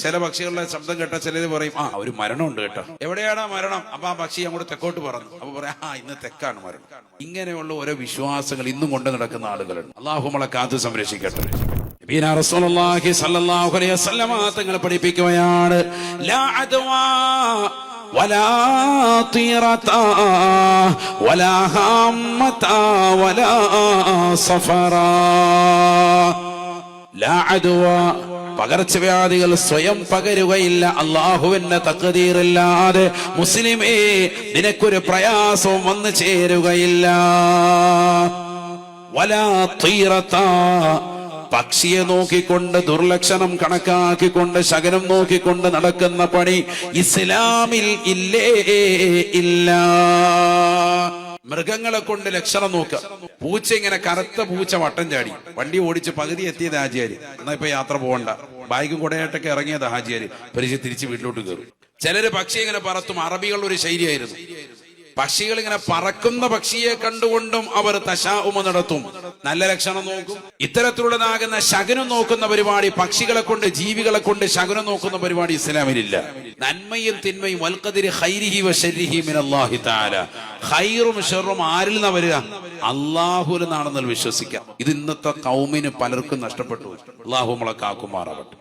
ചില പക്ഷികളുടെ ശബ്ദം കേട്ട ചിലര് പറയും ഒരു മരണമുണ്ട് കേട്ടോ. എവിടെയാണ് മരണം? അപ്പൊ ആ പക്ഷി അങ്ങോട്ട് തെക്കോട്ട് പറഞ്ഞു. അപ്പൊ പറയാം ഇന്ന് തെക്കാണ് മരണം. ഇങ്ങനെയുള്ള ഓരോ വിശ്വാസങ്ങൾ ഇന്നും കൊണ്ട് നടക്കുന്ന ആളുകളുണ്ട്. അള്ളാഹു നമ്മളെ കാത്ത് സംരക്ഷിക്കട്ടെ. റസൂലുള്ളാഹി സ്വല്ലല്ലാഹു അലൈഹി വസല്ലം തങ്ങൾ പഠിപ്പിക്കുകയാണ്, ലാ അദ്വാ വലാ തീറതാ വലാ ഹമ്മതാ വലാ സഫറാ. ലാ അദ്വാ, പകർച്ചവ്യാധികൾ സ്വയം പകരുകയില്ല. അള്ളാഹുവിന്റെ തഖ്ദീറില്ലാതെ മുസ്ലിമേ നിനക്കൊരു പ്രയാസവും വന്നു ചേരുകയില്ല. വലാ തീറതാ, പക്ഷിയെ നോക്കിക്കൊണ്ട് ദുർലക്ഷണം കണക്കാക്കിക്കൊണ്ട് ശകനം നോക്കിക്കൊണ്ട് നടക്കുന്ന പണി ഇസ്ലാമിൽ ഇല്ലേ ഇല്ല. മൃഗങ്ങളെ കൊണ്ട് ലക്ഷണം നോക്കുക. പൂച്ച ഇങ്ങനെ കറുത്ത പൂച്ച വട്ടം ചാടി വണ്ടി ഓടിച്ച് പകുതി എത്തിയത് ഹാജിയാര്. എന്നാ ഇപ്പൊ യാത്ര പോകണ്ട, ബാഗും കുടയായിട്ടൊക്കെ ഇറങ്ങിയത് ഹാജിയാര് പരിചയം തിരിച്ച് വീട്ടിലോട്ട് കയറും. ചിലര് പക്ഷി ഇങ്ങനെ പറത്തും. അറബികളുടെ ഒരു ശൈലിയായിരുന്നു. പക്ഷികൾ ഇങ്ങനെ പറക്കുന്ന പക്ഷിയെ കണ്ടുകൊണ്ടും അവർ തശാഉമ നടത്തും, നല്ല ലക്ഷണം നോക്കും. ഇത്തരത്തിലുള്ളതാകുന്ന ശകുനം നോക്കുന്ന പരിപാടി, പക്ഷികളെ കൊണ്ട് ജീവികളെ കൊണ്ട് ശകുനം നോക്കുന്ന പരിപാടി ഇസ്ലാമിലില്ല. നന്മയും തിന്മയും വൽഖദരി ഖൈരിഹി വശർരിഹി മിനല്ലാഹി തആല, ഖൈറും ശർറും ആരിൽ നിന്നാ വരിക? അല്ലാഹുവിൽ നിന്നാണെന്ന് വിശ്വസിക്കാം. ഇത് ഇന്നത്തെ ഖൗമിന് പലർക്കും നഷ്ടപ്പെട്ടു. അല്ലാഹു നമ്മളെ കാക്കുമാറാവട്ടെ.